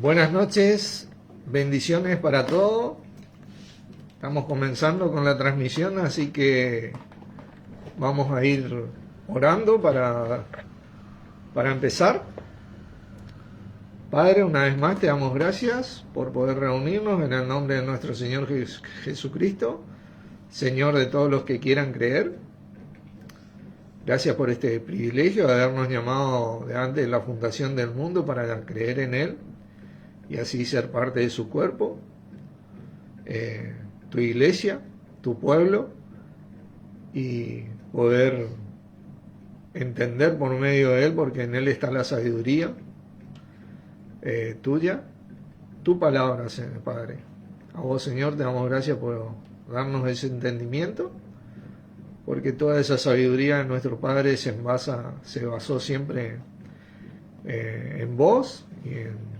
Buenas noches, bendiciones para todos. Estamos comenzando con la transmisión, así que vamos a ir orando para empezar. Padre, una vez más te damos gracias por poder reunirnos en el nombre de nuestro Señor Jesucristo, Señor de todos los que quieran creer. Gracias por este privilegio de habernos llamado de antes de la fundación del mundo para creer en Él y así ser parte de su cuerpo, tu iglesia, tu pueblo, y poder entender por medio de Él, porque en Él está la sabiduría tuya, tu palabra, Padre. A vos, Señor, te damos gracias por darnos ese entendimiento, porque toda esa sabiduría de nuestro Padre se basó siempre en vos y en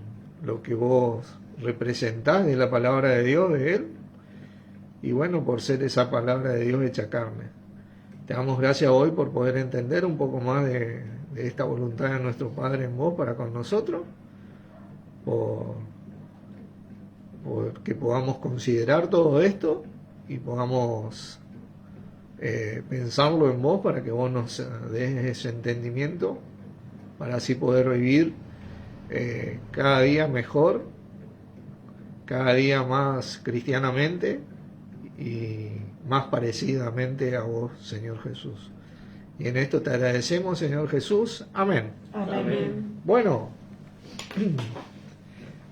lo que vos representás de la palabra de Dios, de Él, y bueno, por ser esa palabra de Dios hecha carne. Te damos gracias hoy por poder entender un poco más de esta voluntad de nuestro Padre en vos para con nosotros, por que podamos considerar todo esto y podamos pensarlo en vos para que vos nos des ese entendimiento para así poder vivir cada día mejor, cada día más cristianamente y más parecidamente a vos, Señor Jesús. Y en esto te agradecemos, Señor Jesús. Amén. Amén. Bueno,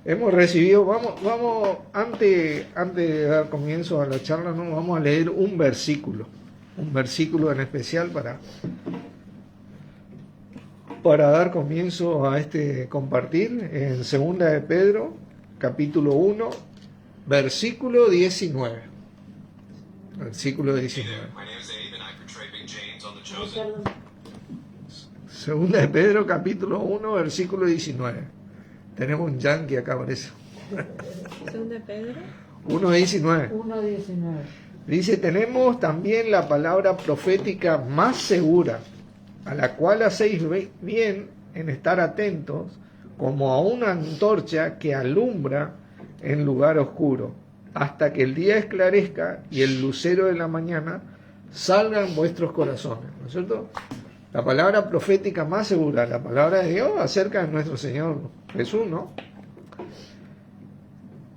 hemos recibido, vamos antes de dar comienzo a la charla, ¿no? Vamos a leer un versículo en especial para dar comienzo a este compartir en 2 de Pedro, capítulo 1, versículo 19. Versículo 19. 2 de Pedro, capítulo 1, versículo 19. Tenemos un yankee acá, parece. 2 de Pedro 1:19. 1:19. Dice, tenemos también la palabra profética más segura, a la cual hacéis bien en estar atentos, como a una antorcha que alumbra en lugar oscuro, hasta que el día esclarezca y el lucero de la mañana salga en vuestros corazones. ¿No es cierto? La palabra profética más segura, la palabra de Dios acerca de nuestro Señor Jesús, ¿no?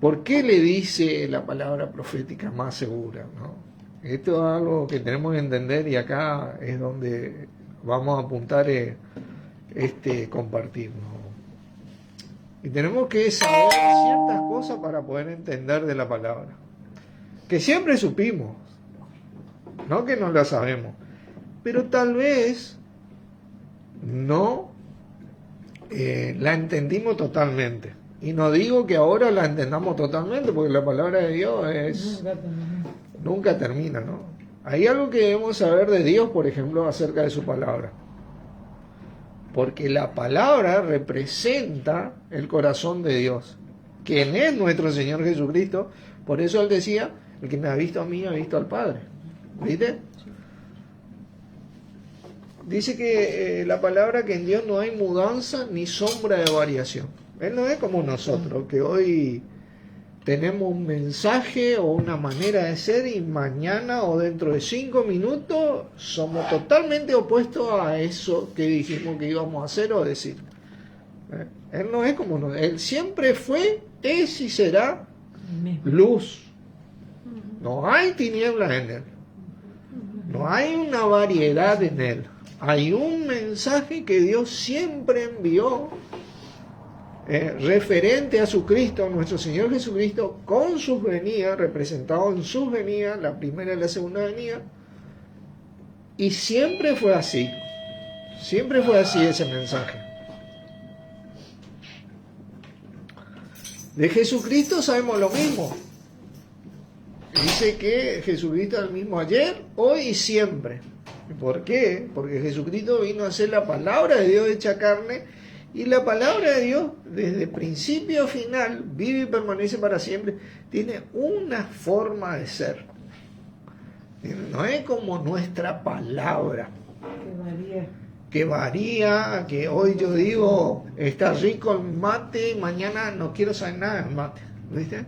¿Por qué le dice la palabra profética más segura, ¿no? Esto es algo que tenemos que entender y acá es donde vamos a apuntar compartir, ¿no? Y tenemos que saber ciertas cosas para poder entender de la palabra, que siempre supimos, no que no la sabemos, pero tal vez no la entendimos totalmente. Y no digo que ahora la entendamos totalmente, porque la palabra de Dios nunca termina, ¿no? Hay algo que debemos saber de Dios, por ejemplo, acerca de su palabra. Porque la palabra representa el corazón de Dios, quien es nuestro Señor Jesucristo. Por eso Él decía, el que me ha visto a mí, ha visto al Padre. ¿Viste? Dice que la palabra que en Dios no hay mudanza ni sombra de variación. Él no es como nosotros, que hoy tenemos un mensaje o una manera de ser y mañana o dentro de 5 minutos somos totalmente opuestos a eso que dijimos que íbamos a hacer o decir. Él no es como nosotros. Él siempre fue, es y será luz. No hay tinieblas en Él. No hay una variedad en Él. Hay un mensaje que Dios siempre envió referente a su Cristo, nuestro Señor Jesucristo, con sus venidas, representado en sus venidas, la primera y la segunda venida, y siempre fue así ese mensaje. De Jesucristo sabemos lo mismo. Dice que Jesucristo es el mismo ayer, hoy y siempre. ¿Por qué? Porque Jesucristo vino a ser la palabra de Dios hecha carne. Y la palabra de Dios, desde principio a final, vive y permanece para siempre, tiene una forma de ser. No es como nuestra palabra, que varía, que hoy yo digo, está rico el mate, mañana no quiero saber nada del mate, ¿viste?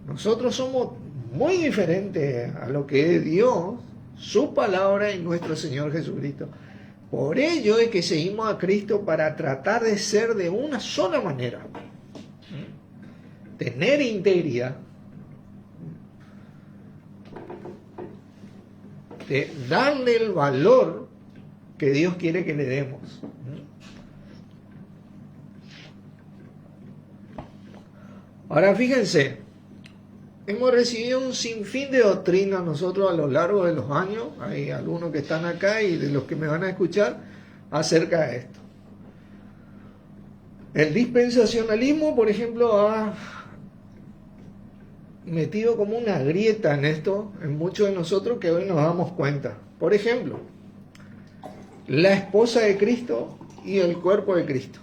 Nosotros somos muy diferentes a lo que es Dios, su palabra y nuestro Señor Jesucristo. Por ello es que seguimos a Cristo para tratar de ser de una sola manera. Tener integridad. De darle el valor que Dios quiere que le demos. Ahora fíjense, hemos recibido un sinfín de doctrinas nosotros a lo largo de los años, hay algunos que están acá y de los que me van a escuchar acerca de esto. El dispensacionalismo, por ejemplo, ha metido como una grieta en esto, en muchos de nosotros que hoy nos damos cuenta. Por ejemplo, la esposa de Cristo y el cuerpo de Cristo.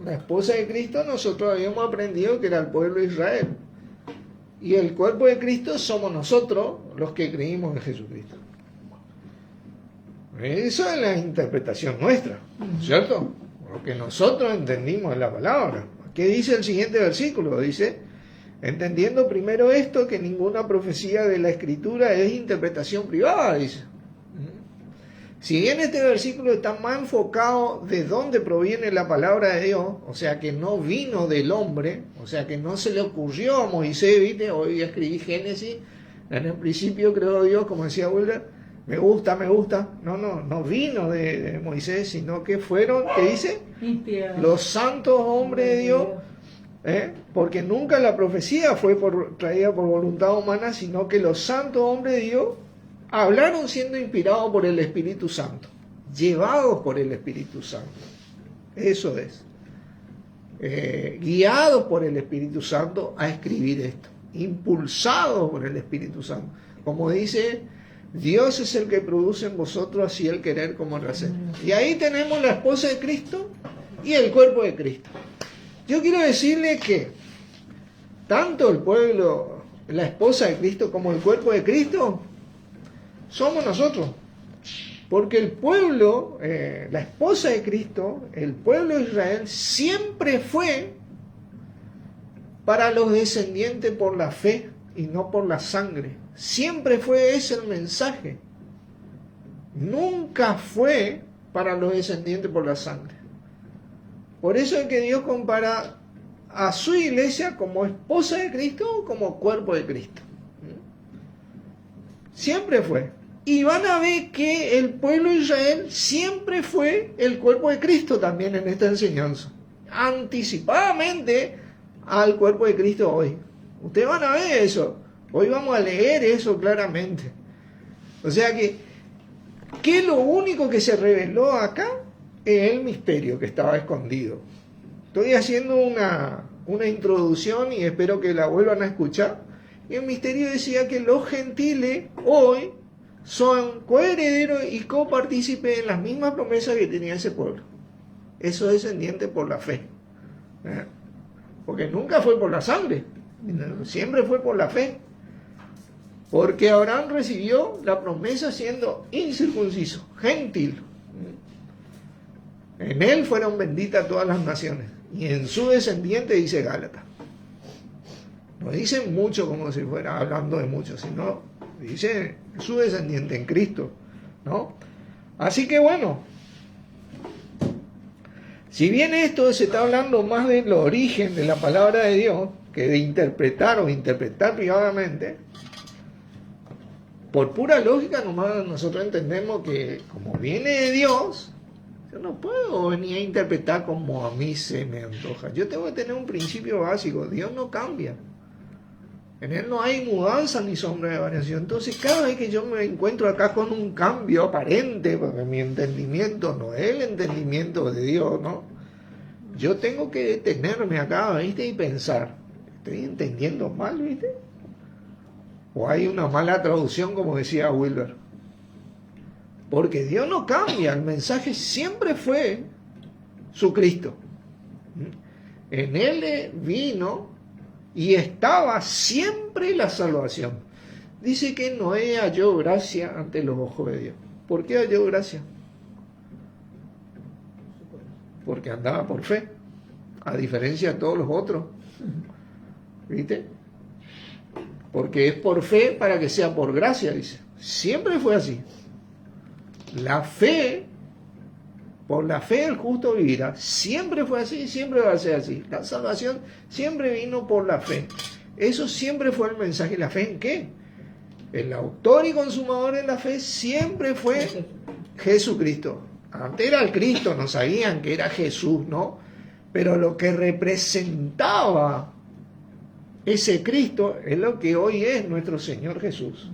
La esposa de Cristo nosotros habíamos aprendido que era el pueblo de Israel. Y el cuerpo de Cristo somos nosotros los que creímos en Jesucristo. Eso es la interpretación nuestra, ¿cierto? Lo que nosotros entendimos en la palabra. ¿Qué dice el siguiente versículo? Dice, entendiendo primero esto, que ninguna profecía de la Escritura es interpretación privada, dice. Si bien este versículo está más enfocado de dónde proviene la palabra de Dios, o sea que no vino del hombre, o sea que no se le ocurrió a Moisés, ¿viste? Hoy escribí Génesis, en el principio creó Dios, como decía Wilder, me gusta, no vino de Moisés, sino que fueron, ¿qué dice? Los santos hombres de Dios, porque nunca la profecía fue traída por voluntad humana, sino que los santos hombres de Dios hablaron siendo inspirados por el Espíritu Santo, llevados por el Espíritu Santo. Eso es. Guiados por el Espíritu Santo a escribir esto, impulsados por el Espíritu Santo. Como dice, Dios es el que produce en vosotros así el querer como el hacer. Y ahí tenemos la esposa de Cristo y el cuerpo de Cristo. Yo quiero decirle que tanto el pueblo, la esposa de Cristo como el cuerpo de Cristo, somos nosotros, porque el pueblo, la esposa de Cristo, el pueblo de Israel, siempre fue para los descendientes por la fe y no por la sangre. Siempre fue ese el mensaje. Nunca fue para los descendientes por la sangre. Por eso es que Dios compara a su iglesia como esposa de Cristo o como cuerpo de Cristo. Siempre fue. Y van a ver que el pueblo de Israel siempre fue el cuerpo de Cristo también en esta enseñanza. Anticipadamente al cuerpo de Cristo hoy. Ustedes van a ver eso. Hoy vamos a leer eso claramente. O sea que lo único que se reveló acá es el misterio que estaba escondido. Estoy haciendo una introducción y espero que la vuelvan a escuchar. Y el misterio decía que los gentiles hoy son coherederos y copartícipes en las mismas promesas que tenía ese pueblo. Esos descendientes por la fe. Porque nunca fue por la sangre, siempre fue por la fe. Porque Abraham recibió la promesa siendo incircunciso, gentil. En él fueron benditas todas las naciones. Y en su descendiente, dice Gálatas. No dice mucho como si fuera hablando de muchos, sino dice su descendiente en Cristo, ¿no? Así que bueno, si bien esto se está hablando más del origen de la palabra de Dios que de interpretar o interpretar privadamente, por pura lógica nomás nosotros entendemos que como viene de Dios, yo no puedo venir a interpretar como a mí se me antoja. Yo tengo que tener un principio básico. Dios no cambia. En Él no hay mudanza ni sombra de variación. Entonces cada vez que yo me encuentro acá con un cambio aparente, porque mi entendimiento no es el entendimiento de Dios, ¿no? Yo tengo que detenerme acá, ¿viste? Y pensar, ¿estoy entendiendo mal, viste? O hay una mala traducción, como decía Wilber. Porque Dios no cambia, el mensaje siempre fue su Cristo. En Él vino y estaba siempre la salvación. Dice que Noé halló gracia ante los ojos de Dios. ¿Por qué halló gracia? Porque andaba por fe, a diferencia de todos los otros. ¿Viste? Porque es por fe para que sea por gracia, dice. Siempre fue así. La fe, por la fe el justo vivirá. Siempre fue así, siempre va a ser así. La salvación siempre vino por la fe. Eso siempre fue el mensaje. ¿La fe en qué? El autor y consumador de la fe siempre fue Jesucristo. Antes era el Cristo, no sabían que era Jesús, ¿no? Pero lo que representaba ese Cristo es lo que hoy es nuestro Señor Jesús.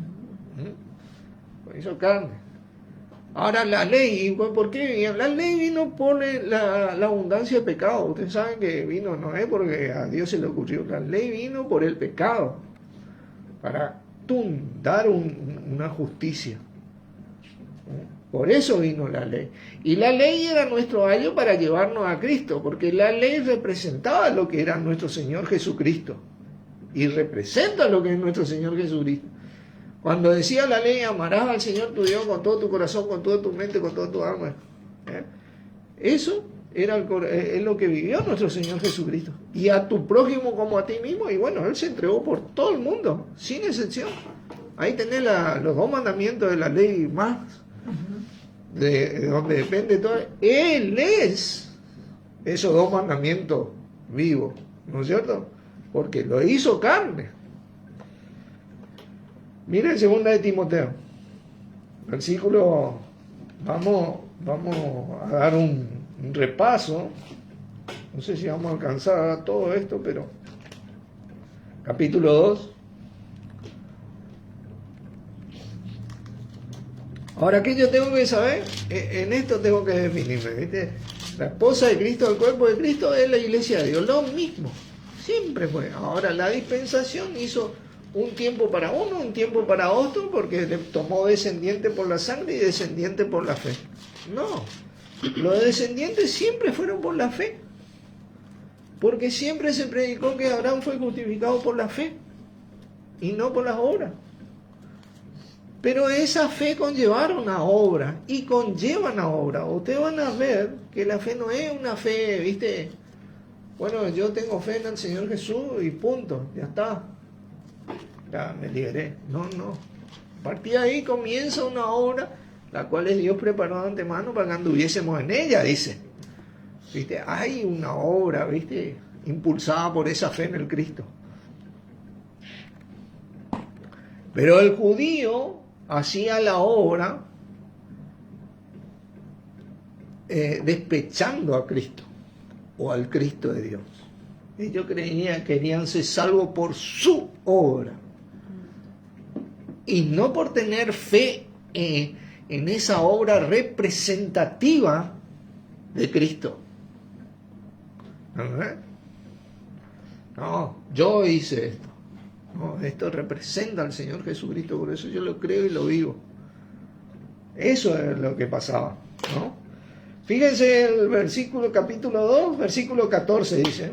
Hizo carne. Ahora la ley, ¿por qué? La ley vino por la abundancia de pecado. Ustedes saben que vino, no es porque a Dios se le ocurrió, la ley vino por el pecado, para dar una justicia. Por eso vino la ley. Y la ley era nuestro ayo para llevarnos a Cristo, porque la ley representaba lo que era nuestro Señor Jesucristo. Y representa lo que es nuestro Señor Jesucristo. Cuando decía la ley, amarás al Señor tu Dios con todo tu corazón, con toda tu mente, con toda tu alma. Eso es lo que vivió nuestro Señor Jesucristo. Y a tu prójimo como a ti mismo. Y bueno, Él se entregó por todo el mundo, sin excepción. Ahí tenés los 2 mandamientos de la ley más, de donde depende todo. Él es esos 2 mandamientos vivos, ¿no es cierto? Porque lo hizo carne. Miren 2 de Timoteo, versículo, vamos a dar un repaso, no sé si vamos a alcanzar todo esto, pero capítulo 2. Ahora, ¿qué yo tengo que saber? En esto tengo que definirme, ¿viste? La esposa de Cristo, el cuerpo de Cristo, es la iglesia de Dios, lo mismo, siempre fue. Ahora, la dispensación hizo un tiempo para uno, un tiempo para otro, porque le tomó descendiente por la sangre y descendiente por la fe. No, los descendientes siempre fueron por la fe, porque siempre se predicó que Abraham fue justificado por la fe y no por las obras. Pero esa fe conllevaron a obra y conllevan a obra. Ustedes van a ver que la fe no es una fe, ¿viste? Bueno, yo tengo fe en el Señor Jesús y punto, ya está. Ya me liberé. No. A partir de ahí comienza una obra, la cual Dios preparó de antemano para que anduviésemos en ella, dice. ¿Viste? Hay una obra, ¿viste? Impulsada por esa fe en el Cristo. Pero el judío hacía la obra despechando a Cristo o al Cristo de Dios. Ellos querían ser salvos por su obra y no por tener fe en esa obra representativa de Cristo. No, yo hice esto. No, esto representa al Señor Jesucristo, por eso yo lo creo y lo vivo. Eso es lo que pasaba, ¿no? Fíjense el versículo, capítulo 2, versículo 14, dice: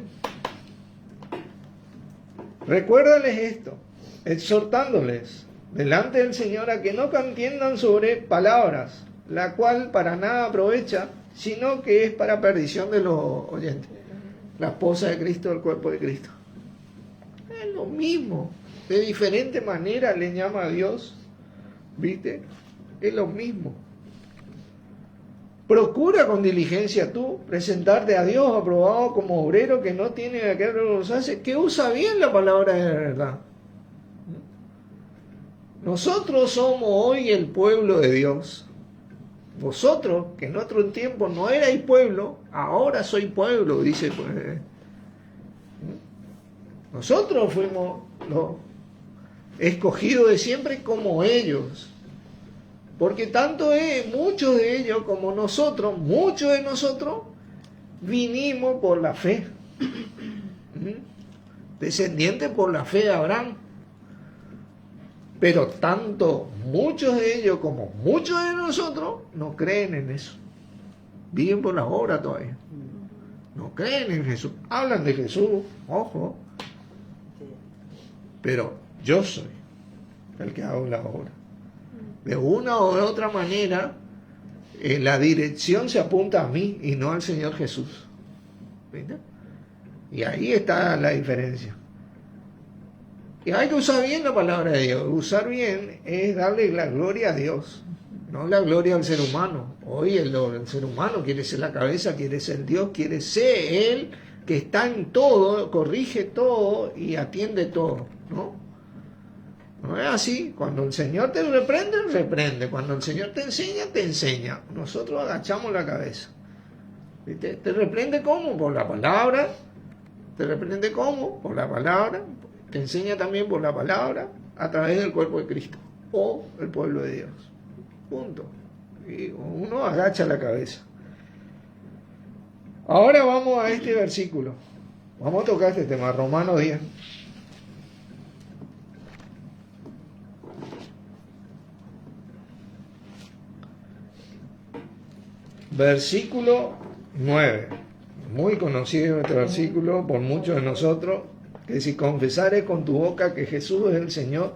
recuérdales esto, exhortándoles delante del Señor a que no contiendan sobre palabras, la cual para nada aprovecha, sino que es para perdición de los oyentes. La esposa de Cristo, el cuerpo de Cristo. Es lo mismo, de diferente manera le llama a Dios, ¿viste? Es lo mismo. Procura con diligencia tú presentarte a Dios aprobado como obrero que no tiene a qué regocijarse, que usa bien la palabra de verdad. Nosotros somos hoy el pueblo de Dios. Vosotros, que en otro tiempo no erais pueblo, ahora soy pueblo, dice. Pues, nosotros fuimos los escogidos de siempre como ellos. Porque tanto muchos de ellos como nosotros, muchos de nosotros, vinimos por la fe. Descendientes por la fe de Abraham. Pero tanto muchos de ellos como muchos de nosotros no creen en eso. Viven por las obras todavía. No creen en Jesús. Hablan de Jesús, ojo. Pero yo soy el que hago la obra. De una o de otra manera, la dirección se apunta a mí y no al Señor Jesús. ¿Viste? Y ahí está la diferencia. Y hay que usar bien la palabra de Dios. Usar bien es darle la gloria a Dios, no la gloria al ser humano. Hoy el ser humano quiere ser la cabeza, quiere ser Dios, quiere ser Él que está en todo, corrige todo y atiende todo, ¿no? No es así. Cuando el Señor te reprende, reprende. Cuando el Señor te enseña, te enseña. Nosotros agachamos la cabeza. ¿Viste? ¿Te reprende cómo? Por la palabra. ¿Te reprende cómo? Por la palabra. Te enseña también por la palabra a través del cuerpo de Cristo o el pueblo de Dios. Punto. Y uno agacha la cabeza. Ahora vamos a este versículo. Vamos a tocar este tema, Romanos 10. Versículo 9. Muy conocido este versículo por muchos de nosotros, que si confesares con tu boca que Jesús es el Señor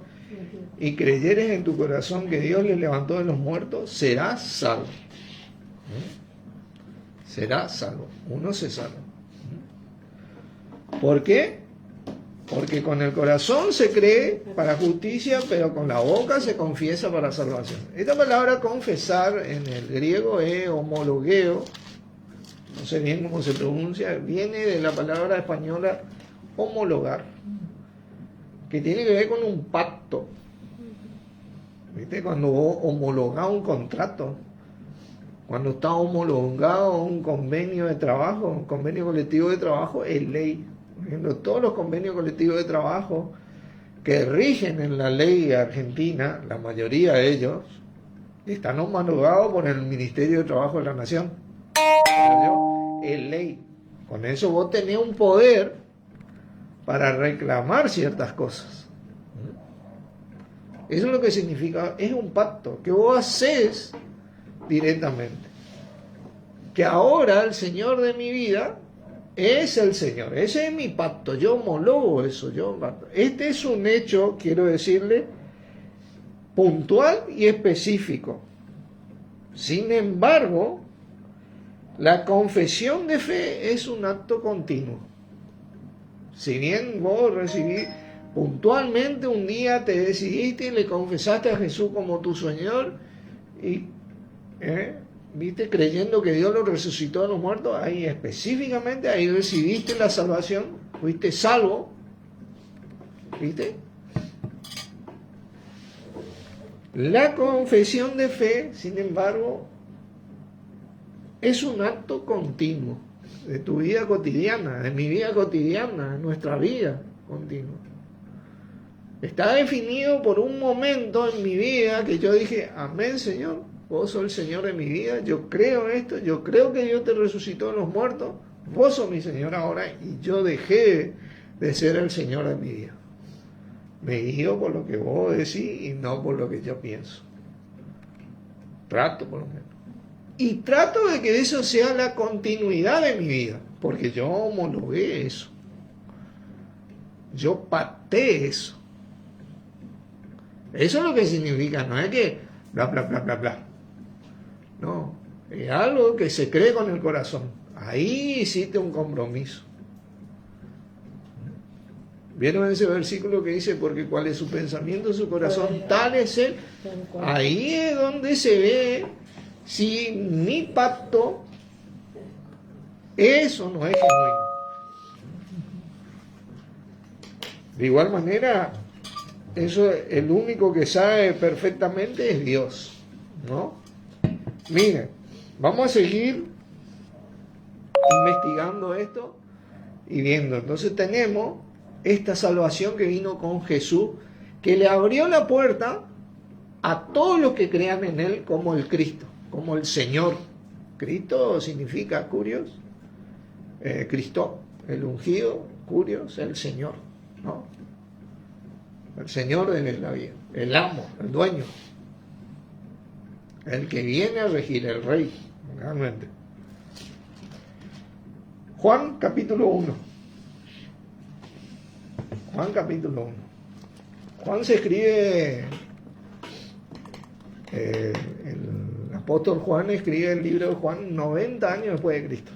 y creyeres en tu corazón que Dios le levantó de los muertos, serás salvo. Serás salvo. Uno se salva. ¿Por qué? Porque con el corazón se cree para justicia, pero con la boca se confiesa para salvación. Esta palabra confesar en el griego es homologueo, no sé bien cómo se pronuncia, viene de la palabra española homologar, que tiene que ver con un pacto. ¿Viste? Cuando vos homologás un contrato, cuando está homologado un convenio de trabajo, un convenio colectivo de trabajo, es ley. Por ejemplo, todos los convenios colectivos de trabajo que rigen en la ley argentina, la mayoría de ellos, están homologados por el Ministerio de Trabajo de la Nación. Es ley. Con eso vos tenés un poder para reclamar ciertas cosas. Eso es lo que significa, es un pacto que vos haces directamente. Que ahora el Señor de mi vida es el Señor, ese es mi pacto, yo homologo eso, este es un hecho, quiero decirle, puntual y específico. Sin embargo, la confesión de fe es un acto continuo. Si bien vos recibís puntualmente un día, te decidiste y le confesaste a Jesús como tu Señor y viste, creyendo que Dios lo resucitó de los muertos, ahí específicamente, ahí recibiste la salvación, fuiste salvo, ¿viste? La confesión de fe, sin embargo, es un acto continuo de tu vida cotidiana, de mi vida cotidiana, de nuestra vida continua. Está definido por un momento en mi vida que yo dije, amén, Señor, vos sos el Señor de mi vida, yo creo esto, yo creo que Dios te resucitó de los muertos, vos sos mi Señor ahora y yo dejé de ser el Señor de mi vida. Me guío por lo que vos decís y no por lo que yo pienso. Trato por lo menos. Y trato de que eso sea la continuidad de mi vida, porque yo homologué eso. Yo pacté eso. Eso es lo que significa, no es que bla, bla, bla, bla, bla. No, es algo que se cree con el corazón. Ahí hiciste un compromiso. ¿Vieron ese versículo que dice, porque cuál es su pensamiento, su corazón, tal es él? Ahí es donde se ve si mi pacto, eso no es genuino. De igual manera, eso el único que sabe perfectamente es Dios, ¿no? Miren, vamos a seguir investigando esto y viendo. Entonces tenemos esta salvación que vino con Jesús, que le abrió la puerta a todos los que crean en Él como el Cristo, como el Señor. Cristo significa curios, Cristo, el ungido, curios, el Señor, ¿no? El Señor de la vida, el amo, el dueño, el que viene a regir, el rey, realmente. Juan capítulo 1. Juan capítulo 1. Juan se escribe El apóstol Juan escribe el libro de Juan 90 años después de Cristo.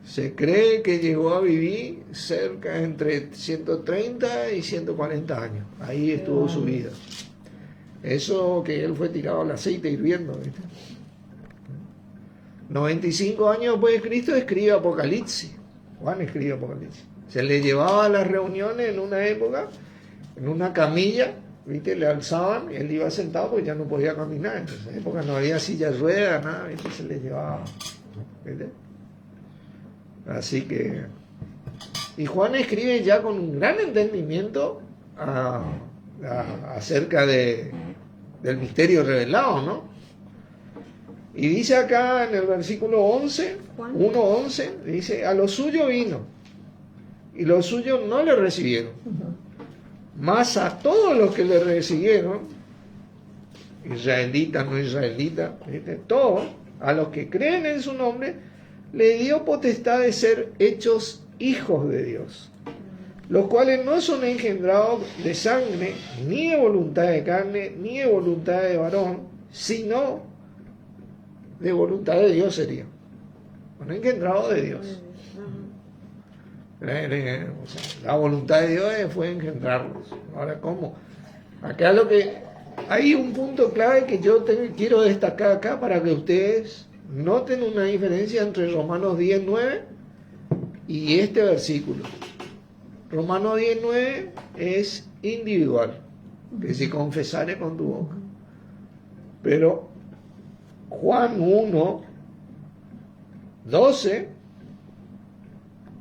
Se cree que llegó a vivir cerca entre 130 y 140 años. Ahí estuvo su vida. Eso que él fue tirado al aceite hirviendo, ¿viste? 95 años después de Cristo escribe Apocalipsis. Juan escribe Apocalipsis. Se le llevaba a las reuniones en una época, en una camilla, ¿viste? Le alzaban y él iba sentado porque ya no podía caminar. En esa época no había silla de ruedas, nada, ¿viste? Se le llevaba, ¿viste? Así que... Y Juan escribe ya con un gran entendimiento acerca del misterio revelado, ¿no? Y dice acá en el versículo 11, 1:11, dice, a lo suyo vino, y los suyos no le recibieron. Mas a todos los que le recibieron, israelitas, no israelitas, ¿viste? Todos, a los que creen en su nombre, le dio potestad de ser hechos hijos de Dios, los cuales no son engendrados de sangre, ni de voluntad de carne, ni de voluntad de varón, sino de voluntad de Dios sería. Bueno, engendrados de Dios. O sea, la voluntad de Dios fue engendrarlos. Ahora, ¿cómo? Acá hay un punto clave que yo quiero destacar acá para que ustedes noten una diferencia entre Romanos 10:9 y este versículo. Romanos 10:9 es individual, que si confesare con tu boca. Pero Juan 1:12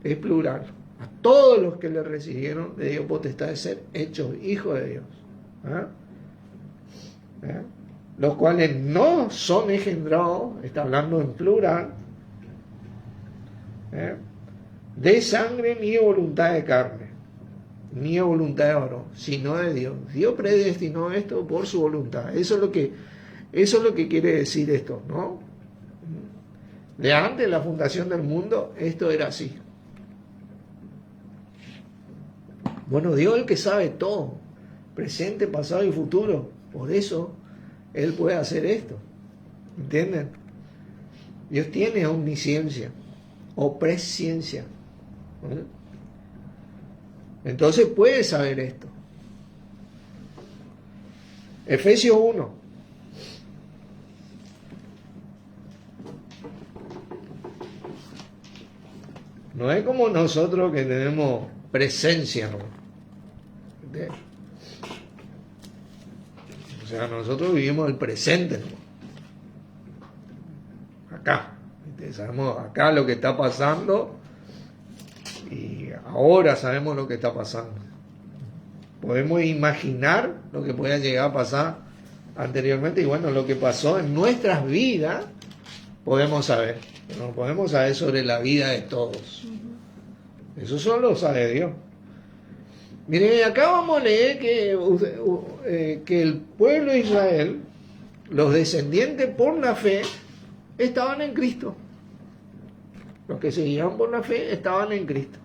es plural. A todos los que le recibieron le dio potestad de ser hechos hijos de Dios. Los cuales no son engendrados, está hablando en plural, de sangre ni de voluntad de carne, ni de voluntad de varón, sino de Dios. Dios predestinó esto por su voluntad. Eso es lo que quiere decir esto, ¿no? De antes de la fundación del mundo, esto era así. Bueno, Dios es el que sabe todo, presente, pasado y futuro. Por eso Él puede hacer esto. ¿Entienden? Dios tiene omnisciencia o presciencia. ¿Vale? Entonces puede saber esto. Efesios 1. No es como nosotros que tenemos presencia, ¿no? O sea, nosotros vivimos el presente, ¿no? Acá. Sabemos acá lo que está pasando y ahora sabemos lo que está pasando. Podemos imaginar lo que pueda llegar a pasar anteriormente y bueno, lo que pasó en nuestras vidas podemos saber. Pero no podemos saber sobre la vida de todos. Eso solo lo sabe Dios. Miren, acá vamos a leer que el pueblo de Israel, los descendientes por la fe, estaban en Cristo. Los que se guiaban por la fe estaban en Cristo.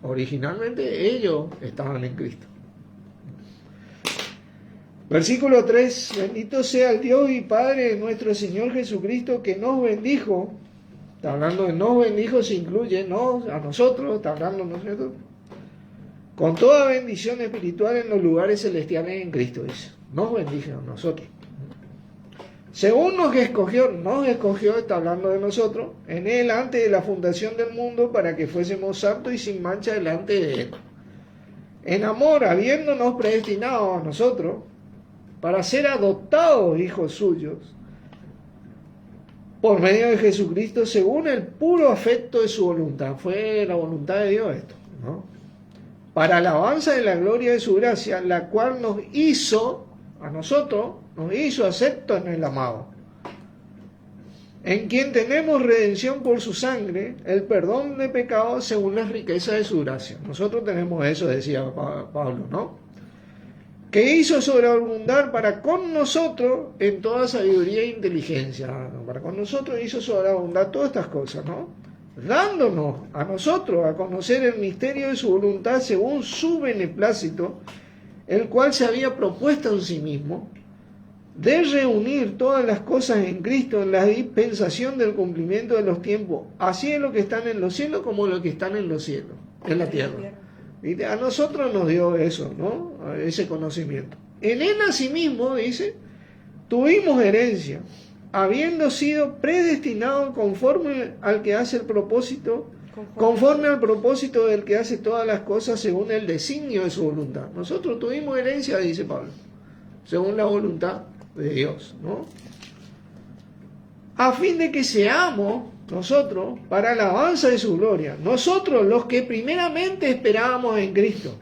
Originalmente ellos estaban en Cristo. Versículo 3. Bendito sea el Dios y Padre de nuestro Señor Jesucristo, que nos bendijo. Está hablando de nos bendijo, se incluye nos, a nosotros, está hablando nosotros. Con toda bendición espiritual en los lugares celestiales en Cristo, dice. Nos bendijo a nosotros. Según nos escogió, está hablando de nosotros, en Él antes de la fundación del mundo, para que fuésemos santos y sin mancha delante de Él. En amor, habiéndonos predestinado a nosotros, para ser adoptados hijos suyos, por medio de Jesucristo, según el puro afecto de su voluntad. Fue la voluntad de Dios esto, ¿no? Para alabanza de la gloria de su gracia, la cual nos hizo, a nosotros, nos hizo aceptos en el amado, en quien tenemos redención por su sangre, el perdón de pecados según la riqueza de su gracia. Nosotros tenemos eso, decía Pablo, ¿no? Que hizo sobreabundar para con nosotros en toda sabiduría e inteligencia. Para con nosotros hizo sobreabundar todas estas cosas, ¿no? Dándonos a nosotros a conocer el misterio de su voluntad según su beneplácito, el cual se había propuesto en sí mismo de reunir todas las cosas en Cristo en la dispensación del cumplimiento de los tiempos, así en lo que están en los cielos como en lo que están en los cielos, en la tierra. ¿Viste? A nosotros nos dio eso, ¿no? Ese conocimiento. En él asimismo, dice, tuvimos herencia, habiendo sido predestinados conforme al que hace el propósito, conforme al propósito del que hace todas las cosas según el designio de su voluntad. Nosotros tuvimos herencia, dice Pablo, según la voluntad de Dios, ¿no? A fin de que seamos nosotros para alabanza de su gloria, nosotros los que primeramente esperábamos en Cristo.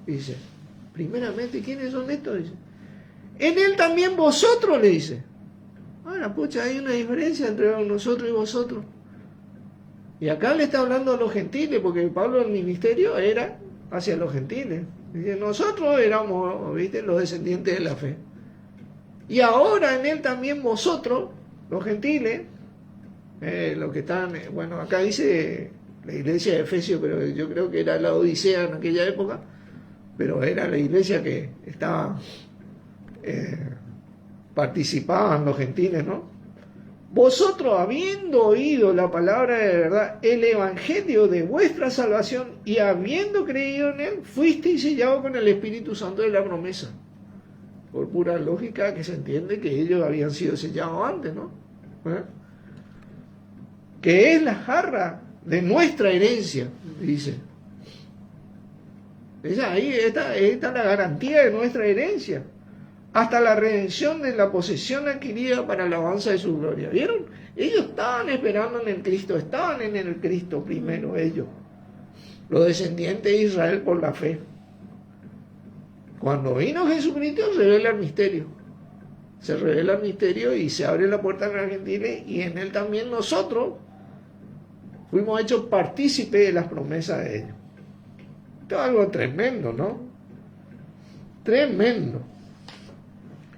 Dice, primeramente, ¿quiénes son estos? Dice, en él también vosotros, le dice. Ahora, pucha, hay una diferencia entre nosotros y vosotros. Y acá le está hablando a los gentiles, porque Pablo, el ministerio era hacia los gentiles. Dice, nosotros éramos, ¿viste?, los descendientes de la fe. Y ahora en él también vosotros, los gentiles, los que están, bueno, acá dice la iglesia de Efesios, pero yo creo que era la Odisea en aquella época, pero era la iglesia que estaba, participaban los gentiles, ¿no? Vosotros, habiendo oído la palabra de verdad, el evangelio de vuestra salvación, y habiendo creído en él, fuisteis sellados con el Espíritu Santo de la promesa. Por pura lógica que se entiende que ellos habían sido sellados antes, ¿no? Que es la jarra de nuestra herencia, dice. Ahí está la garantía de nuestra herencia, hasta la redención de la posesión adquirida para la alabanza de su gloria. ¿Vieron? Ellos estaban esperando en el Cristo, estaban en el Cristo primero ellos, los descendientes de Israel por la fe. Cuando vino Jesucristo se revela el misterio. Se revela el misterio y se abre la puerta a los gentiles, y en él también nosotros fuimos hechos partícipes de las promesas de ellos. Esto es algo tremendo, ¿no? Tremendo.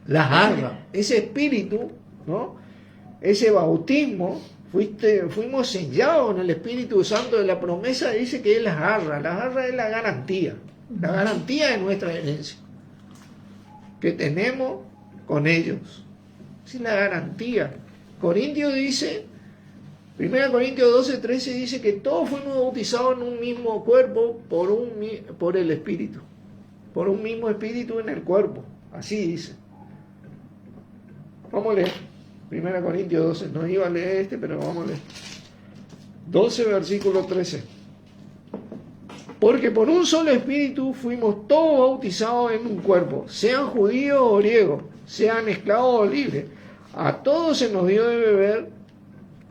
La jarra, ese espíritu, ¿no? Ese bautismo, fuimos sellados en el Espíritu Santo de la promesa, dice que es la jarra. La jarra es la garantía de nuestra herencia que tenemos con ellos. Es la garantía. Corintios dice, 1 Corintios 12:13 dice que todos fuimos bautizados en un mismo cuerpo por el Espíritu, por un mismo Espíritu en el cuerpo. Así dice. Vamos a leer 1 Corintios 12. No iba a leer pero vamos a leer 12, versículo 13. Porque por un solo espíritu fuimos todos bautizados en un cuerpo, sean judíos o griegos, sean esclavos o libres. A todos se nos dio de beber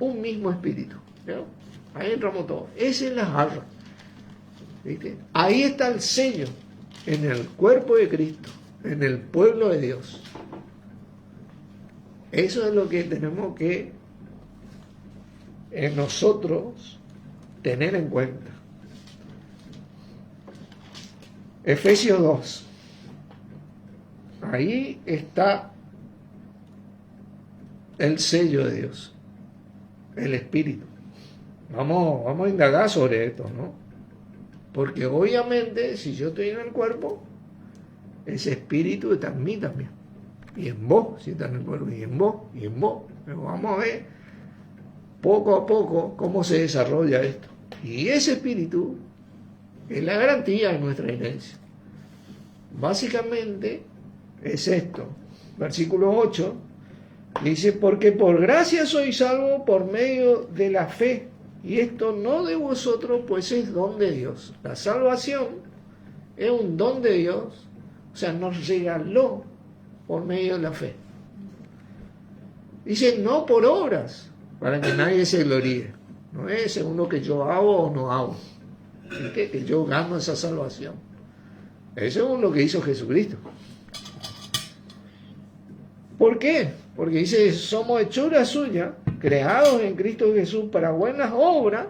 un mismo espíritu. ¿No? Ahí entramos todos. Esa es la jarra. ¿Viste? Ahí está el sello, en el cuerpo de Cristo, en el pueblo de Dios. Eso es lo que tenemos que nosotros tener en cuenta. Efesios 2. Ahí está el sello de Dios, el Espíritu. Vamos a indagar sobre esto, ¿no? Porque obviamente, si yo estoy en el cuerpo, ese Espíritu está en mí también. Y en vos, si está en el cuerpo, y en vos, y en vos. Pero vamos a ver poco a poco cómo se desarrolla esto. Y ese Espíritu es la garantía de nuestra herencia. Básicamente es esto. Versículo 8 dice, porque por gracia sois salvos por medio de la fe, y esto no de vosotros, pues es don de Dios. La salvación es un don de Dios, o sea, nos regaló por medio de la fe. Dice, no por obras, para que nadie se gloríe. No es según lo que yo hago o no hago, que yo gano esa salvación. Es según lo que hizo Jesucristo. ¿Por qué? Porque dice, somos hechura suya, creados en Cristo Jesús para buenas obras,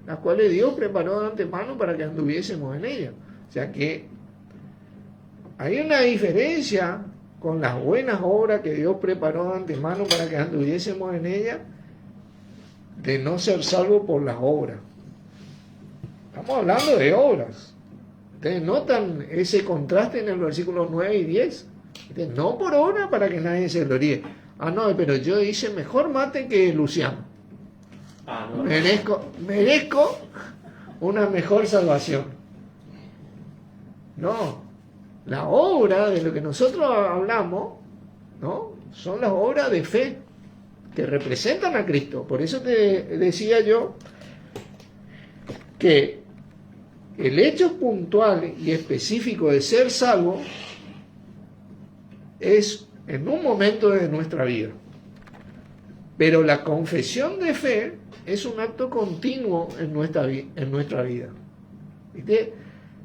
las cuales Dios preparó de antemano para que anduviésemos en ellas. O sea que hay una diferencia con las buenas obras que Dios preparó de antemano para que anduviésemos en ellas, de no ser salvos por las obras. Estamos hablando de obras. Ustedes notan ese contraste en el versículo 9 y 10. No por obra para que nadie se gloríe. Ah, no, pero yo hice mejor mate que Luciano. No. Merezco una mejor salvación. No, la obra de lo que nosotros hablamos, ¿no? Son las obras de fe que representan a Cristo. Por eso te decía yo que el hecho puntual y específico de ser salvo es en un momento de nuestra vida. Pero la confesión de fe es un acto continuo en nuestra vida. ¿Viste?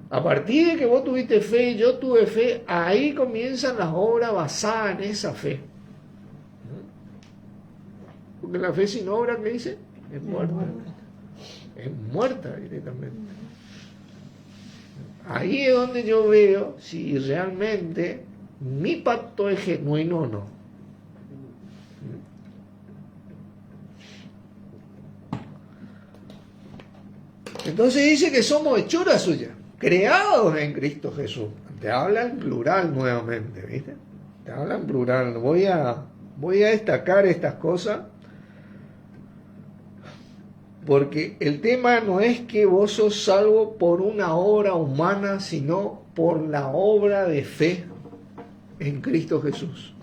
A partir de que vos tuviste fe y yo tuve fe, ahí comienzan las obras basadas en esa fe. Porque la fe sin obra, ¿qué dice? Es muerta. Es muerta directamente. Ahí es donde yo veo si realmente mi pacto es genuino o no. Entonces dice que somos hechura suya, creados en Cristo Jesús. Te habla en plural nuevamente, ¿viste? Te habla en plural. Voy a destacar estas cosas porque el tema no es que vos sos salvo por una obra humana, sino por la obra de fe en Cristo Jesús.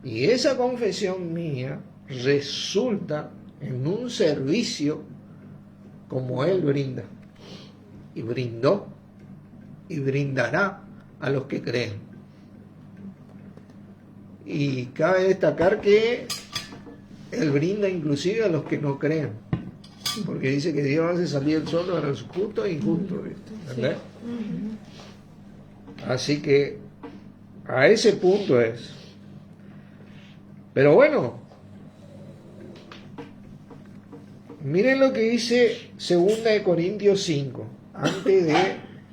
Y esa confesión mía resulta en un servicio como Él brinda, y brindó, y brindará a los que creen. Y cabe destacar que Él brinda inclusive a los que no creen, porque dice que Dios hace salir el sol a los justos e injustos, ¿entendés? Así que a ese punto es. Pero bueno, miren lo que dice 2 Corintios 5, antes de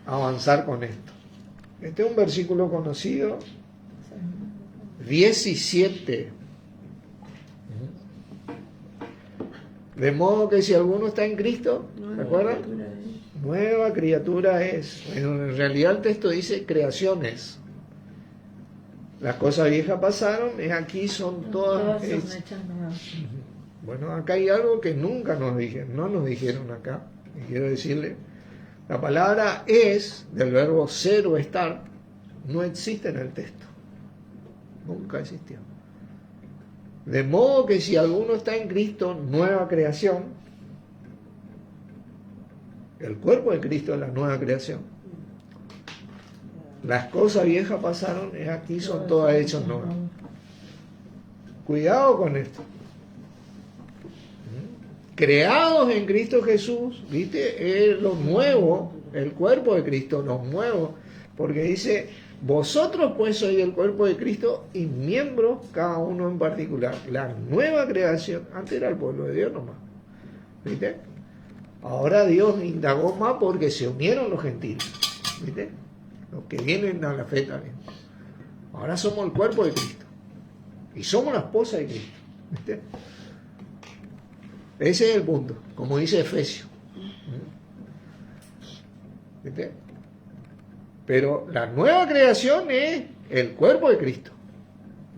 avanzar con esto. Este es un versículo conocido, 17. De modo que si alguno está en Cristo, ¿se acuerdan? Nueva criatura es. En realidad el texto dice creaciones. Las cosas viejas pasaron, y aquí son todas hechas. Bueno, acá hay algo que nunca no nos dijeron acá. Y quiero decirle, la palabra es, del verbo ser o estar, no existe en el texto. Nunca existió. De modo que si alguno está en Cristo, nueva creación. El cuerpo de Cristo es la nueva creación. Las cosas viejas pasaron, y aquí son todas hechas nuevas. Cuidado con esto. Creados en Cristo Jesús, ¿viste? Es lo nuevo, el cuerpo de Cristo, lo nuevo, porque dice, vosotros pues sois el cuerpo de Cristo y miembros cada uno en particular. La nueva creación, antes era el pueblo de Dios nomás, ¿viste? Ahora Dios indagó más porque se unieron los gentiles, ¿viste? Los que vienen a la fe también. Ahora somos el cuerpo de Cristo y somos la esposa de Cristo, ¿viste? Ese es el punto, como dice Efesios. ¿Viste? Pero la nueva creación es el cuerpo de Cristo.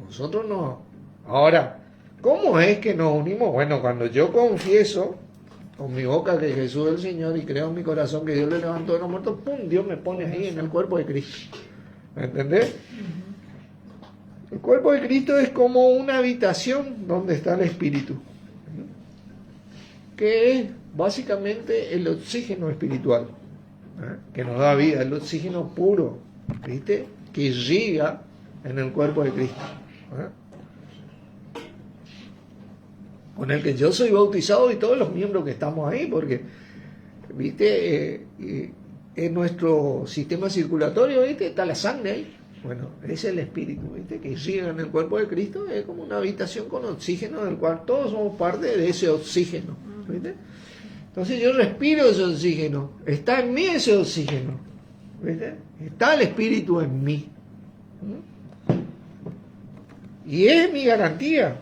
Nosotros no. Ahora, ¿cómo es que nos unimos? Bueno, cuando yo confieso con mi boca que Jesús es el Señor y creo en mi corazón que Dios le levantó de los muertos, ¡pum! Dios me pone ahí en el cuerpo de Cristo. ¿Me entendés? El cuerpo de Cristo es como una habitación donde está el Espíritu, que es básicamente el oxígeno espiritual, que nos da vida, el oxígeno puro, ¿viste? Que irriga en el cuerpo de Cristo, con el que yo soy bautizado y todos los miembros que estamos ahí, porque, ¿viste? En nuestro sistema circulatorio, ¿viste? Está la sangre ahí. Bueno, es el espíritu, ¿viste? Que irriga en el cuerpo de Cristo, es como una habitación con oxígeno, del cual todos somos parte de ese oxígeno, ¿viste? Entonces yo respiro ese oxígeno, está en mí ese oxígeno, ¿viste? Está el espíritu en mí. Y es mi garantía.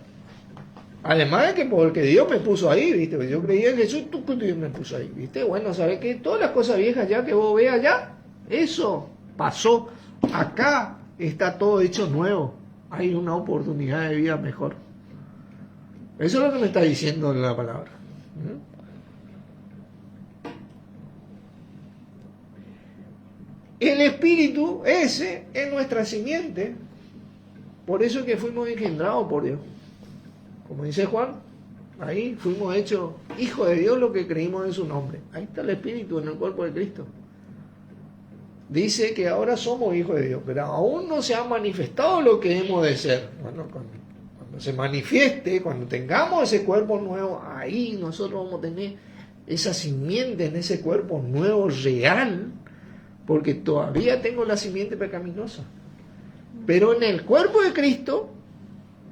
Además de que porque Dios me puso ahí, ¿viste? Yo creía en Jesús, tú Dios me puso ahí, ¿viste? Bueno, ¿sabes qué? Todas las cosas viejas ya que vos veas ya, eso pasó. Acá está todo hecho nuevo. Hay una oportunidad de vida mejor. Eso es lo que me está diciendo la palabra. El Espíritu ese es nuestra simiente. Por eso es que fuimos engendrados por Dios. Como dice Juan, ahí fuimos hechos hijos de Dios lo que creímos en su nombre. Ahí está el Espíritu en el cuerpo de Cristo. Dice que ahora somos hijos de Dios, pero aún no se ha manifestado lo que hemos de ser. Bueno, cuando se manifieste, cuando tengamos ese cuerpo nuevo, ahí nosotros vamos a tener esa simiente en ese cuerpo nuevo real, porque todavía tengo la simiente pecaminosa. Pero en el cuerpo de Cristo,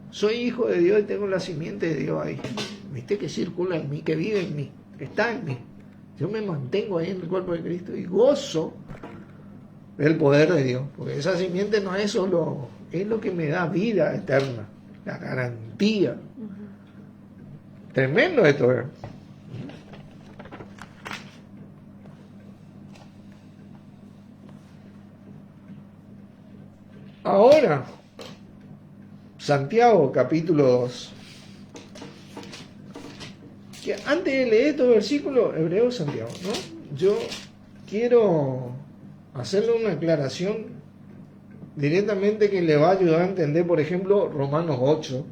soy hijo de Dios y tengo la simiente de Dios ahí. ¿Viste? Que circula en mí, que vive en mí, que está en mí. Yo me mantengo ahí en el cuerpo de Cristo y gozo el poder de Dios, porque esa simiente no es solo, es lo que me da vida eterna, la garantía. Tremendo esto, ¿eh? Ahora, Santiago capítulo 2. Que antes de leer estos versículos, Hebreo Santiago, ¿no? Yo quiero hacerle una aclaración directamente que le va a ayudar a entender, por ejemplo, Romanos 8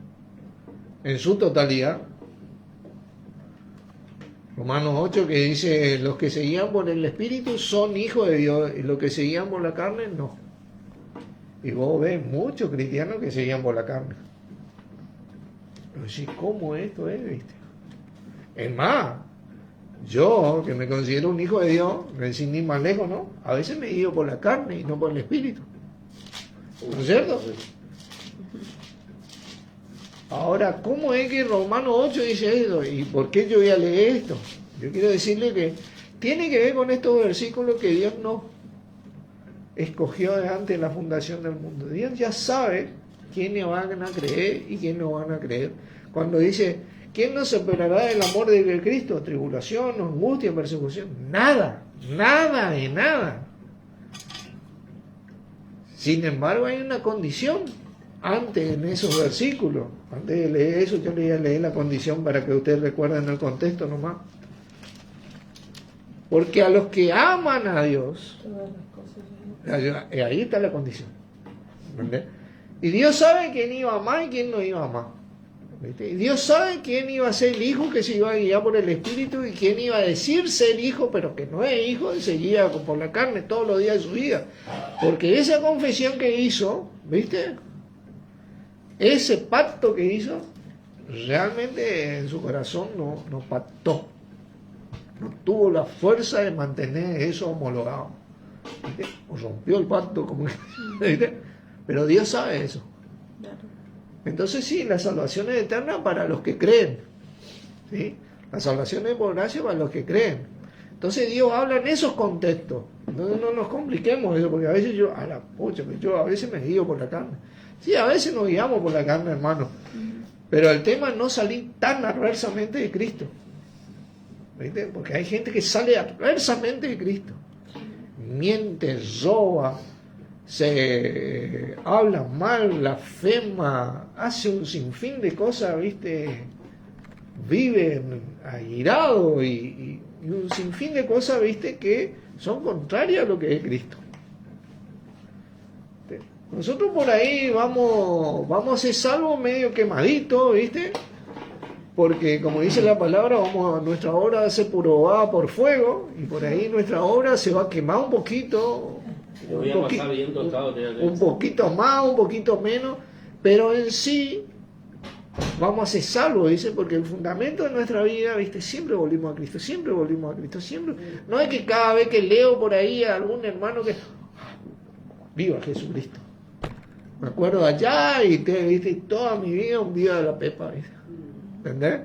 en su totalidad. Romanos 8 que dice, los que se guían por el Espíritu son hijos de Dios y los que se guían por la carne, no. Y vos ves muchos cristianos que se guían por la carne. Pero sí, ¿cómo esto es, viste? Es más, yo, que me considero un hijo de Dios, sin ir más lejos, ¿no? A veces me guío por la carne y no por el Espíritu. ¿No es cierto? Ahora, ¿cómo es que Romanos 8 dice eso? ¿Y por qué yo voy a leer esto? Yo quiero decirle que tiene que ver con estos versículos que Dios nos escogió desde la fundación del mundo. Dios ya sabe quiénes van a creer y quiénes no van a creer. Cuando dice, ¿quién nos separará del amor de Cristo? Tribulación, angustia, persecución. Nada, nada de nada. Sin embargo, hay una condición antes en esos versículos. Antes de leer eso, yo le voy a leer la condición para que ustedes recuerden el contexto nomás. Porque a los que aman a Dios, ahí está la condición. ¿Entendés? Y Dios sabe quién iba a amar y quién no iba a amar. ¿Viste? Y Dios sabe quién iba a ser el hijo que se iba a guiar por el Espíritu y quién iba a decir ser hijo, pero que no es hijo y se guía por la carne todos los días de su vida. Porque esa confesión que hizo, ¿viste? Ese pacto que hizo, realmente en su corazón no pactó. No tuvo la fuerza de mantener eso homologado. ¿Viste? O rompió el pacto, como ¿viste? Pero Dios sabe eso. Claro. Entonces sí, la salvación es eterna para los que creen. ¿Sí? La salvación es por gracia para los que creen. Entonces Dios habla en esos contextos. Entonces no nos compliquemos eso, porque a veces yo a veces me guío por la carne. Sí, a veces nos guiamos por la carne, hermano. Pero el tema es no salir tan adversamente de Cristo. ¿Viste? Porque hay gente que sale adversamente de Cristo. Miente, roba, se habla mal, blasfema, hace un sinfín de cosas, ¿viste? Vive airado y un sinfín de cosas, ¿viste? Que son contrarias a lo que es Cristo. Nosotros por ahí vamos a ser salvos medio quemaditos, ¿viste? Porque como dice la palabra, nuestra obra va a ser probada por fuego y por ahí nuestra obra se va a quemar un poquito, un poquito más, un poquito menos, pero en sí vamos a ser salvos, dice, porque el fundamento de nuestra vida, ¿viste? Siempre volvimos a Cristo, siempre. No es que cada vez que leo por ahí a algún hermano que viva Jesucristo. Me acuerdo allá y ¿viste? Toda mi vida un día de la pepa, ¿viste? ¿Entendés?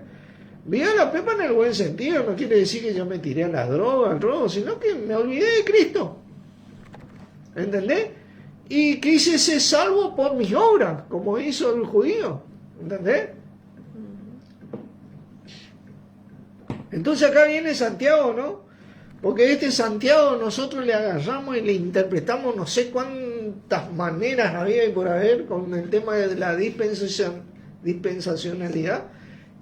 Vida de la pepa en el buen sentido, no quiere decir que yo me tiré a las drogas, al robo, sino que me olvidé de Cristo. ¿Entendés? Y quise ser salvo por mis obras, como hizo el judío. ¿Entendés? Entonces acá viene Santiago, ¿no? Porque este Santiago nosotros le agarramos y le interpretamos no sé cuántas maneras había y por haber con el tema de la dispensacionalidad.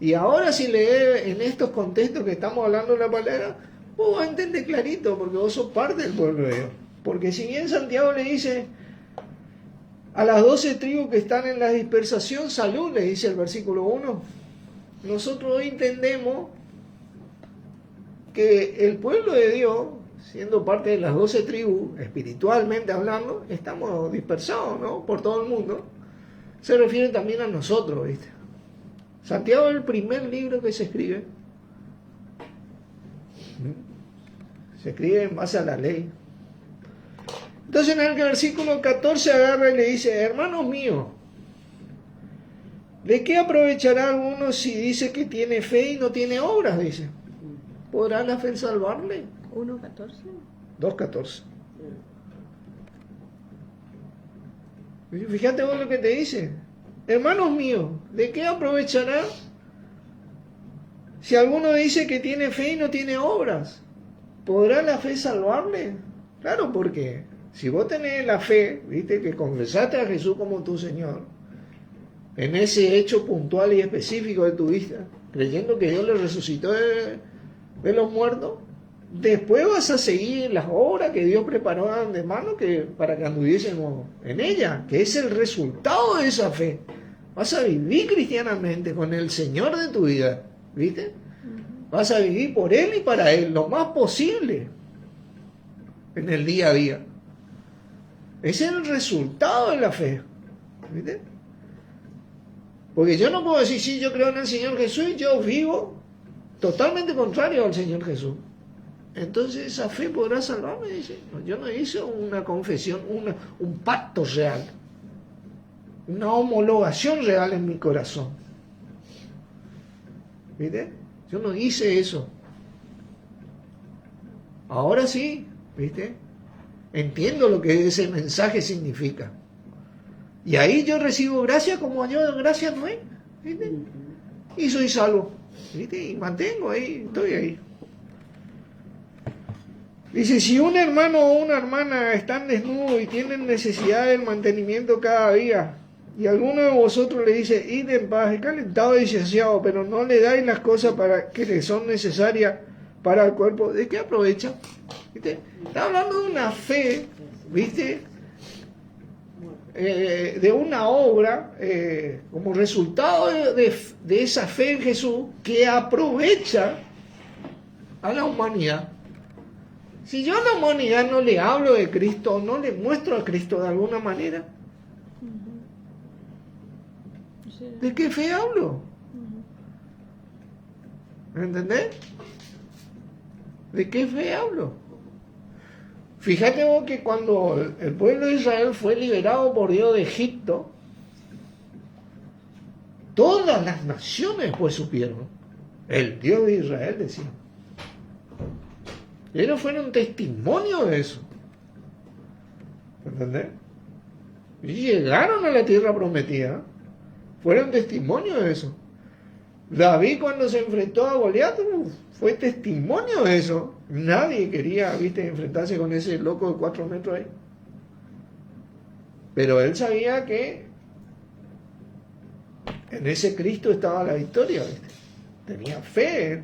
Y ahora si lee en estos contextos que estamos hablando de la palabra, vos vas a entender clarito, porque vos sos parte del pueblo de Dios. Porque si bien Santiago le dice a las 12 tribus que están en la dispersación, salud, le dice el versículo 1, nosotros hoy entendemos que el pueblo de Dios, siendo parte de las 12 tribus, espiritualmente hablando, estamos dispersados, ¿no? Por todo el mundo. Se refiere también a nosotros, ¿viste? Santiago es el primer libro que se escribe. Se escribe en base a la ley. Entonces en el versículo 14 agarra y le dice, hermanos míos, ¿de qué aprovechará alguno si dice que tiene fe y no tiene obras? Dice. ¿Podrá la fe salvarle? 1:14. 2:14. Fíjate vos lo que te dice. Hermanos míos, ¿de qué aprovechará si alguno dice que tiene fe y no tiene obras? ¿Podrá la fe salvarle? Claro, porque si vos tenés la fe, viste, que confesaste a Jesús como tu Señor, en ese hecho puntual y específico de tu vida, creyendo que Dios le resucitó de los muertos, después vas a seguir las obras que Dios preparó de antemano para que anduviésemos en ella, que es el resultado de esa fe. Vas a vivir cristianamente con el Señor de tu vida, ¿viste? Vas a vivir por Él y para Él, lo más posible, en el día a día. Ese es el resultado de la fe, ¿viste? Porque yo no puedo decir, sí, yo creo en el Señor Jesús y yo vivo totalmente contrario al Señor Jesús. Entonces esa fe podrá salvarme, dice. No, yo no hice una confesión, un pacto real, una homologación real en mi corazón. ¿Viste? Yo no hice eso. Ahora sí, ¿viste? Entiendo lo que ese mensaje significa. Y ahí yo recibo gracia como yo gracia no es, ¿viste? Y soy salvo, ¿viste? Y mantengo ahí, estoy ahí. Dice, si un hermano o una hermana están desnudos y tienen necesidad del mantenimiento cada día, y alguno de vosotros le dice, id en paz, calentado y saciado, pero no le dais las cosas para que le son necesarias para el cuerpo, ¿de qué aprovecha? ¿Viste? Está hablando de una fe, ¿viste? De una obra como resultado de esa fe en Jesús que aprovecha a la humanidad. Si yo a la humanidad no le hablo de Cristo, no le muestro a Cristo de alguna manera, ¿de qué fe hablo? ¿Entendés? ¿De qué fe hablo? Fíjate vos que cuando el pueblo de Israel fue liberado por Dios de Egipto, todas las naciones pues supieron, el Dios de Israel decía. Ellos fueron testimonio de eso. ¿Entendés? Y llegaron a la tierra prometida, fueron testimonio de eso. David cuando se enfrentó a Goliat fue testimonio de eso. Nadie quería, viste, enfrentarse con ese loco de 4 metros ahí. Pero él sabía que en ese Cristo estaba la victoria, ¿viste? Tenía fe él.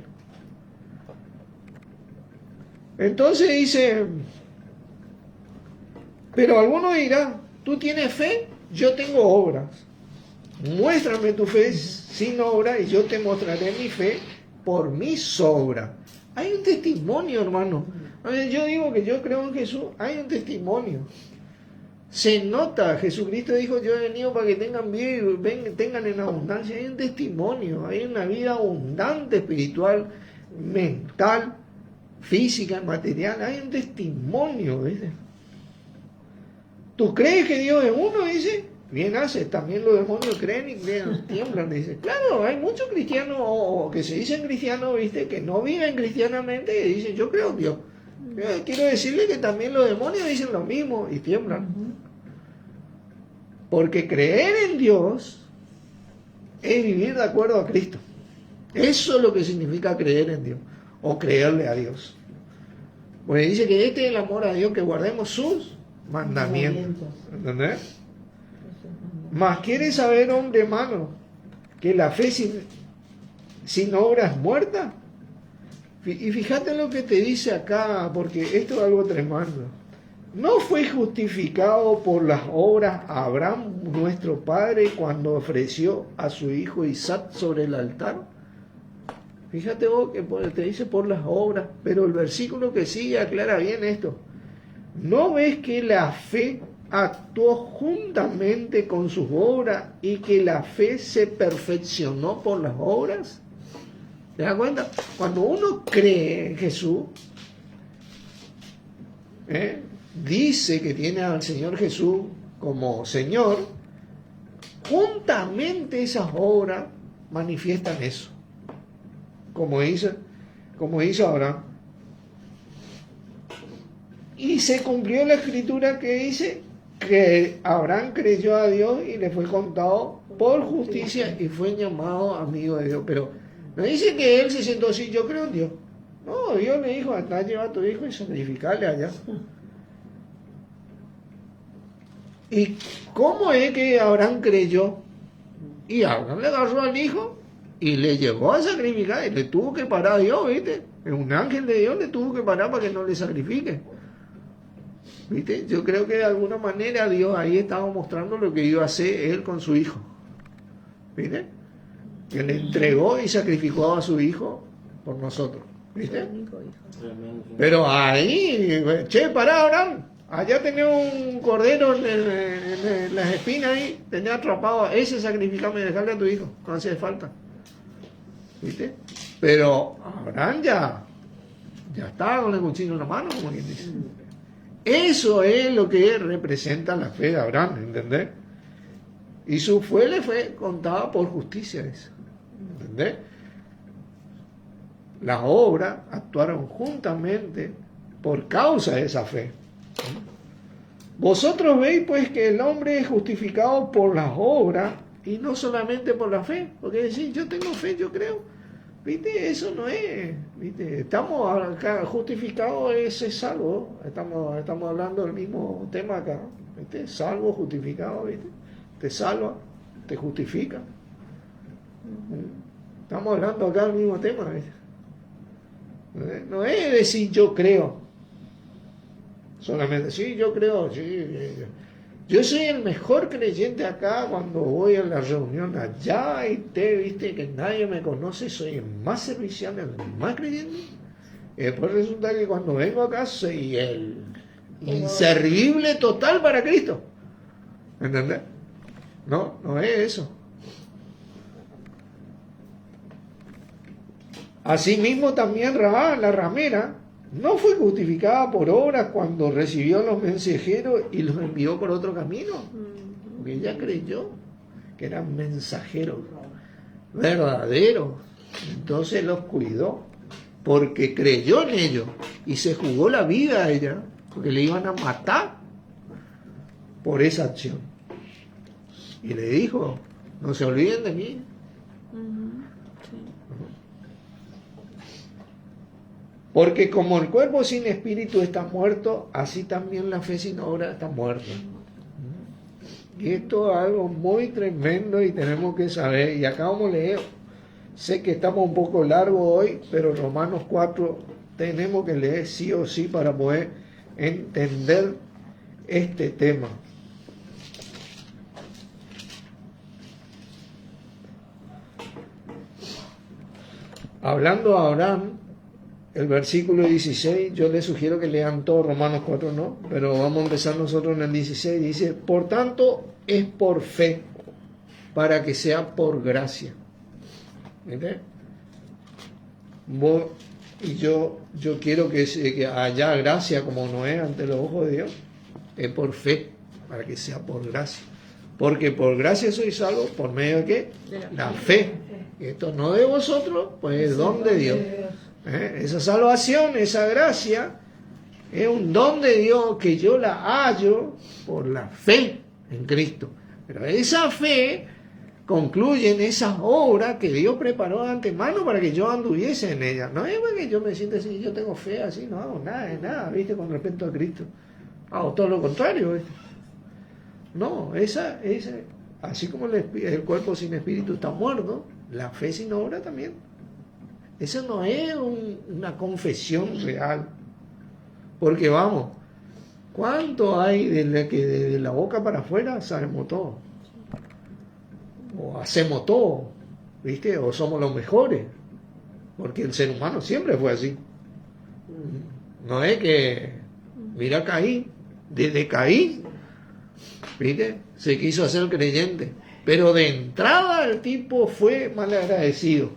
Entonces dice, pero alguno dirá, tú tienes fe, yo tengo obras. Muéstrame tu fe sin obra y yo te mostraré mi fe por mis obras. Hay un testimonio, hermano. Yo digo que yo creo en Jesús, hay un testimonio. Se nota, Jesucristo dijo, yo he venido para que tengan vida y tengan en abundancia. Hay un testimonio, hay una vida abundante espiritual, mental, física, material. Hay un testimonio, ¿viste? ¿Tú crees que Dios es uno? Dice. Bien haces, también los demonios creen y creen, tiemblan, dice. Claro, hay muchos cristianos o que se dicen cristianos, viste, que no viven cristianamente y dicen, yo creo en Dios. Quiero decirle que también los demonios dicen lo mismo y tiemblan. Porque creer en Dios es vivir de acuerdo a Cristo. Eso es lo que significa creer en Dios, o creerle a Dios. Porque dice que este es el amor a Dios, que guardemos sus mandamientos. ¿Entendés? Mas quiere saber, hombre hermano, que la fe sin obra es muerta. Y fíjate lo que te dice acá, porque esto es algo tremendo. ¿No fue justificado por las obras Abraham, nuestro padre, cuando ofreció a su hijo Isaac sobre el altar? Fíjate vos que te dice por las obras, pero el versículo que sigue aclara bien esto. ¿No ves que la fe actuó juntamente con sus obras y que la fe se perfeccionó por las obras? ¿Te das cuenta? Cuando uno cree en Jesús, dice que tiene al Señor Jesús como Señor, juntamente esas obras manifiestan eso. Como hizo Abraham. Y se cumplió la escritura que dice que Abraham creyó a Dios y le fue contado por justicia y fue llamado amigo de Dios. Pero no dice que él se sentó así, yo creo en Dios. No, Dios le dijo, anda, lleva a tu hijo y sacrificarle allá. ¿Y cómo es que Abraham creyó? Y Abraham le agarró al hijo y le llevó a sacrificar, y le tuvo que parar a Dios, ¿viste? Un ángel de Dios le tuvo que parar para que no le sacrifique. ¿Viste? Yo creo que de alguna manera Dios ahí estaba mostrando lo que iba a hacer él con su hijo. ¿Viste? Que le entregó y sacrificó a su hijo por nosotros. ¿Viste? Pero ahí, pará, Abraham. Allá tenía un cordero en las espinas ahí, tenía atrapado, ese sacrificame, dejarle a tu hijo, no hace falta. ¿Viste? Pero Abraham ya estaba con el cuchillo en la mano, como quien dice. Eso es lo que representa la fe de Abraham, ¿entendés? Y su fe le fue contada por justicia, eso, ¿entendés? Las obras actuaron juntamente por causa de esa fe. Vosotros veis pues que el hombre es justificado por las obras y no solamente por la fe, porque decir yo tengo fe, yo creo, ¿viste? Eso no es, ¿viste? Estamos acá, justificado es salvo, estamos hablando del mismo tema acá, ¿viste? Salvo, justificado, ¿viste? Te salva, te justifica. Estamos hablando acá del mismo tema, ¿viste? No es decir yo creo. Solamente, sí, yo creo, sí. Yo soy el mejor creyente acá cuando voy a la reunión allá y viste que nadie me conoce, soy el más servicial, el más creyente. Y después resulta que cuando vengo acá soy el inservible total para Cristo. ¿Entendés? No es eso. Asimismo también Rahab, la ramera, no fue justificada por obras cuando recibió a los mensajeros y los envió por otro camino, porque ella creyó que eran mensajeros verdaderos, entonces los cuidó, porque creyó en ellos y se jugó la vida a ella, porque le iban a matar por esa acción. Y le dijo, no se olviden de mí. Porque como el cuerpo sin espíritu está muerto, así también la fe sin obra está muerta. Y esto es algo muy tremendo y tenemos que saber. Y acá vamos a leer. Sé que estamos un poco largos hoy, pero Romanos 4 tenemos que leer sí o sí para poder entender este tema. Hablando a Abraham, el versículo 16, yo les sugiero que lean todo Romanos 4, no, pero vamos a empezar nosotros en el 16, dice, por tanto es por fe, para que sea por gracia. ¿Viste? Vos y yo quiero que haya gracia como no es ante los ojos de Dios, es por fe, para que sea por gracia. Porque por gracia soy salvo, ¿por medio de qué? La fe. Esto no de vosotros, pues es don de Dios. Esa salvación, esa gracia, es un don de Dios que yo la hallo por la fe en Cristo. Pero esa fe, concluyen esas obras que Dios preparó de antemano para que yo anduviese en ellas. No es porque yo me siento así, yo tengo fe así, no hago nada de nada, ¿viste? Con respecto a Cristo. Hago todo lo contrario, ¿viste? No, esa así como el cuerpo sin espíritu está muerto, la fe sin obra también. Eso no es una confesión real. Porque vamos, ¿cuánto hay de la boca para afuera sabemos todo? O hacemos todo, ¿viste? O somos los mejores. Porque el ser humano siempre fue así. No es que, mira Caín, desde Caín, ¿viste? Se quiso hacer creyente. Pero de entrada el tipo fue malagradecido.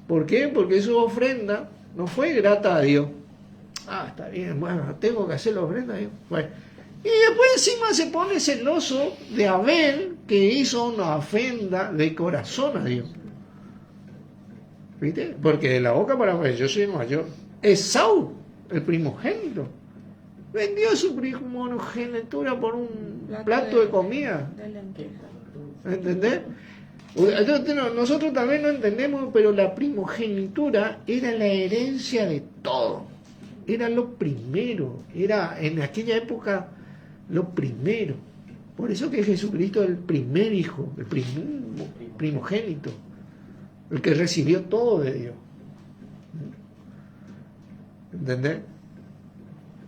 ¿Por qué? Porque su ofrenda no fue grata a Dios. Ah, está bien, bueno, tengo que hacer la ofrenda a Dios. Bueno. Y después encima se pone celoso de Abel, que hizo una ofrenda de corazón a Dios. ¿Viste? Porque de la boca para afuera, yo soy el mayor. Esaú, el primogénito, vendió su primogenitura por un plato de comida. ¿Entendés? Nosotros también no entendemos, pero la primogenitura era la herencia de todo. Era lo primero. Era en aquella época lo primero. Por eso que Jesucristo es el primer hijo, el primogénito, el que recibió todo de Dios. ¿Entendés?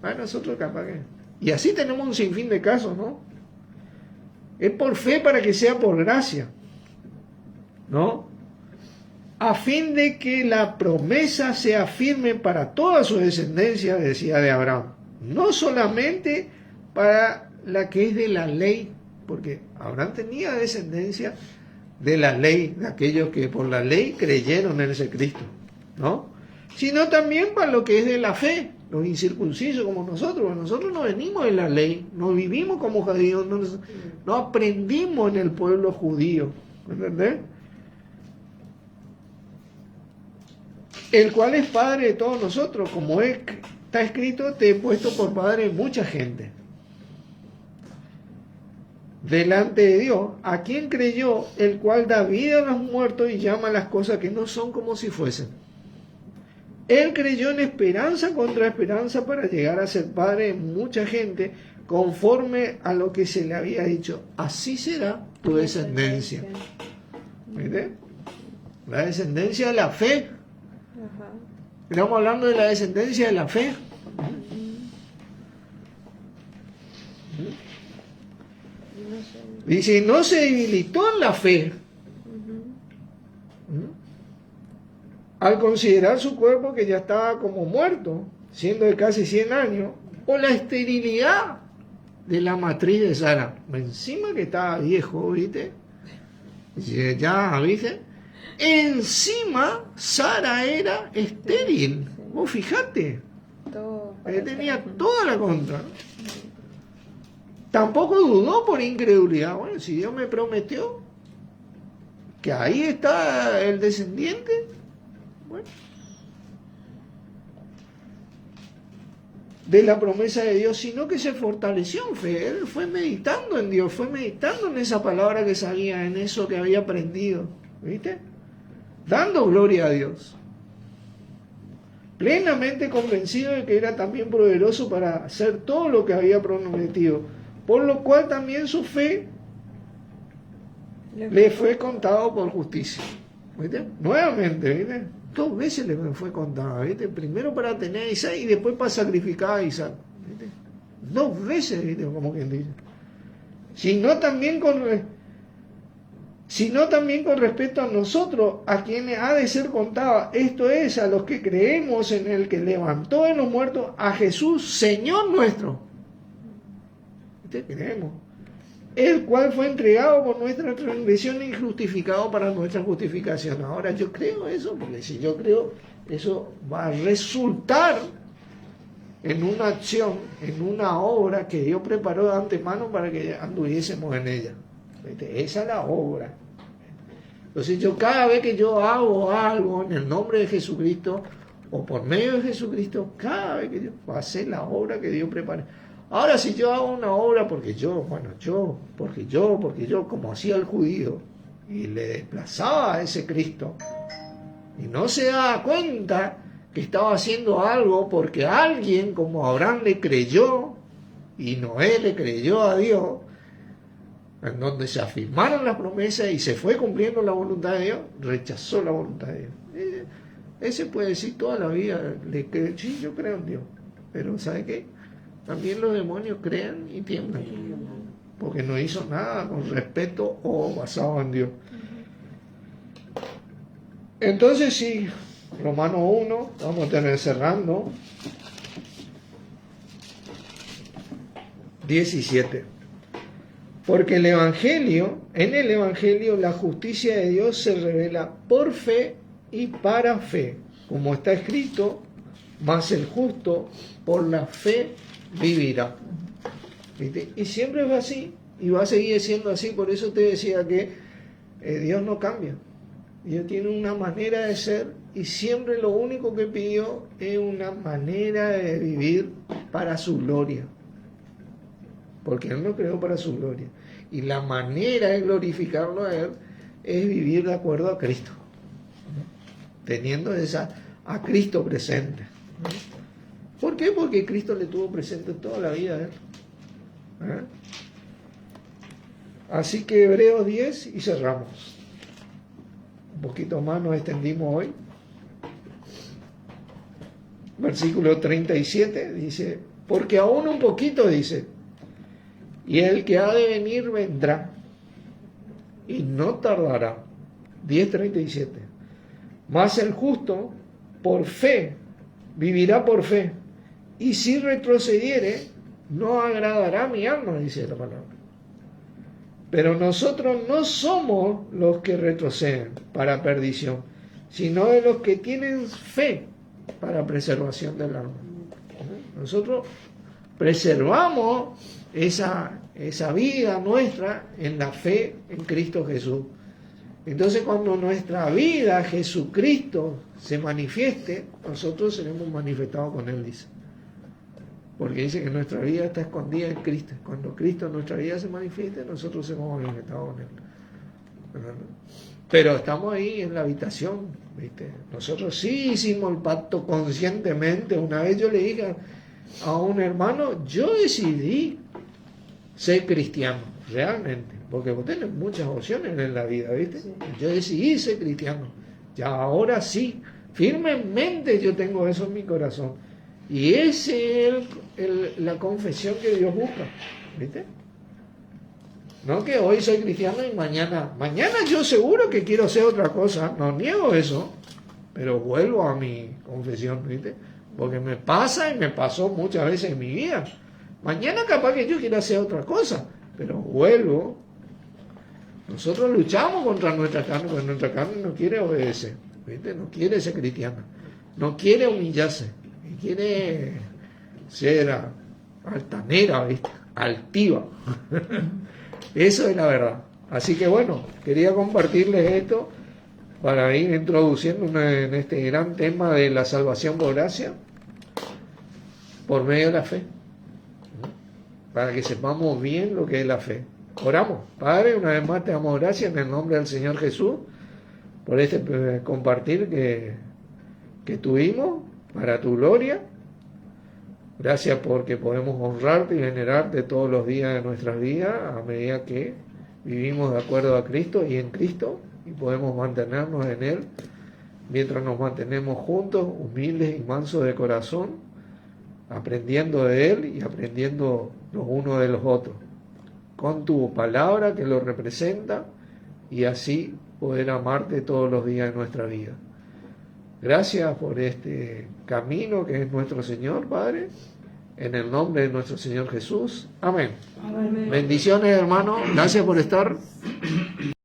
A nosotros capaz que... Y así tenemos un sinfín de casos, ¿no? Es por fe para que sea por gracia, ¿no? A fin de que la promesa sea firme para toda su descendencia, decía de Abraham. No solamente para la que es de la ley, porque Abraham tenía descendencia de la ley, de aquellos que por la ley creyeron en ese Cristo, ¿no? Sino también para lo que es de la fe, los incircuncisos como nosotros. Nosotros no venimos de la ley, no vivimos como judíos, no aprendimos en el pueblo judío, ¿entendés? El cual es padre de todos nosotros, como está escrito, te he puesto por padre de mucha gente. Delante de Dios, a quien creyó, el cual da vida a los muertos y llama a las cosas que no son como si fuesen. Él creyó en esperanza contra esperanza para llegar a ser padre de mucha gente, conforme a lo que se le había dicho. Así será tu descendencia. ¿Viste? La descendencia de la fe. Estamos hablando de la descendencia de la fe. Dice, no se debilitó en la fe al considerar su cuerpo que ya estaba como muerto, siendo de casi 100 años, o la esterilidad de la matriz de Sara. Encima que estaba viejo, ¿viste? Ya, ¿viste? Encima Sara era estéril. Vos fijate. Él tenía toda la contra. Tampoco dudó por incredulidad. Bueno, si Dios me prometió que ahí está el descendiente, bueno, de la promesa de Dios, sino que se fortaleció en fe. Él fue meditando en Dios, fue meditando en esa palabra que sabía, en eso que había aprendido, ¿viste? Dando gloria a Dios. Plenamente convencido de que era también poderoso para hacer todo lo que había prometido. Por lo cual también su fe le fue contado por justicia. ¿Viste? Nuevamente, ¿viste? 2 veces le fue contado, ¿viste? Primero para tener a Isaac y después para sacrificar a Isaac. ¿Viste? 2 veces, ¿viste? Como quien dice. Sino también con respecto a nosotros, a quienes ha de ser contado. Esto es, a los que creemos en el que levantó de los muertos a Jesús, Señor nuestro. Creemos, el cual fue entregado por nuestra transgresión y justificado para nuestra justificación. Ahora yo creo eso, porque si yo creo, eso va a resultar en una acción, en una obra que Dios preparó de antemano para que anduviésemos en ella. Esa es la obra. Entonces yo cada vez que yo hago algo en el nombre de Jesucristo o por medio de Jesucristo, cada vez que yo voy a hacer la obra que Dios prepare. Ahora si yo hago una obra porque yo, como hacía el judío, y le desplazaba a ese Cristo, y no se daba cuenta que estaba haciendo algo porque alguien como Abraham le creyó, y Noé le creyó a Dios, en donde se afirmaron las promesas y se fue cumpliendo la voluntad de Dios, rechazó la voluntad de Dios. Ese puede decir toda la vida, sí, yo creo en Dios, pero ¿sabe qué? También los demonios creen y tiemblan, porque no hizo nada con respeto o basado en Dios. Entonces sí, Romanos 1, vamos a tener cerrando, 17. Porque en el Evangelio, la justicia de Dios se revela por fe y para fe, como está escrito, mas el justo por la fe vivirá. ¿Viste? Y siempre fue así, y va a seguir siendo así. Por eso te decía que Dios no cambia. Dios tiene una manera de ser, y siempre lo único que pidió es una manera de vivir para su gloria. Porque Él no creó para su gloria. Y la manera de glorificarlo a Él es vivir de acuerdo a Cristo, teniendo a Cristo presente. ¿Por qué? Porque Cristo le tuvo presente toda la vida a Él. Así que Hebreos 10 y cerramos. Un poquito más nos extendimos hoy. Versículo 37 dice, porque aún un poquito dice, y el que ha de venir vendrá, y no tardará. 10:37. Mas el justo, por fe, vivirá por fe, y si retrocediere, no agradará mi alma, dice la palabra. Pero nosotros no somos los que retroceden para perdición, sino de los que tienen fe para preservación del alma. Nosotros preservamos esa vida nuestra en la fe en Cristo Jesús. Entonces cuando nuestra vida Jesucristo se manifieste, nosotros seremos manifestados con Él, dice. Porque dice que nuestra vida está escondida en Cristo. Cuando Cristo en nuestra vida se manifieste, nosotros seremos manifestados con Él. Pero estamos ahí en la habitación, ¿viste? Nosotros sí hicimos el pacto conscientemente. Una vez yo le dije a un hermano, yo decidí ser cristiano, realmente, porque vos tenés muchas opciones en la vida, ¿viste? Sí. Yo decidí ser cristiano, ya ahora sí, firmemente yo tengo eso en mi corazón, y ese es la confesión que Dios busca, ¿viste? No que hoy soy cristiano y mañana yo seguro que quiero hacer otra cosa, no niego eso, pero vuelvo a mi confesión, ¿viste? Porque me pasa y me pasó muchas veces en mi vida. Mañana capaz que yo quiera hacer otra cosa, pero vuelvo. Nosotros luchamos contra nuestra carne, porque nuestra carne no quiere obedecer, ¿viste? No quiere ser cristiana, no quiere humillarse, quiere ser altanera, ¿viste? Altiva. Eso es la verdad. Así que bueno, quería compartirles esto para ir introduciendo en este gran tema de la salvación por gracia, por medio de la fe, para que sepamos bien lo que es la fe. Oramos. Padre, una vez más te damos gracias en el nombre del Señor Jesús por este compartir que tuvimos para tu gloria. Gracias porque podemos honrarte y venerarte todos los días de nuestras vidas a medida que vivimos de acuerdo a Cristo y en Cristo, y podemos mantenernos en Él mientras nos mantenemos juntos, humildes y mansos de corazón, aprendiendo de Él y aprendiendo los unos de los otros, con tu palabra que lo representa, y así poder amarte todos los días de nuestra vida. Gracias por este camino que es nuestro Señor, Padre, en el nombre de nuestro Señor Jesús. Amén. Amén. Bendiciones, hermano. Gracias por estar.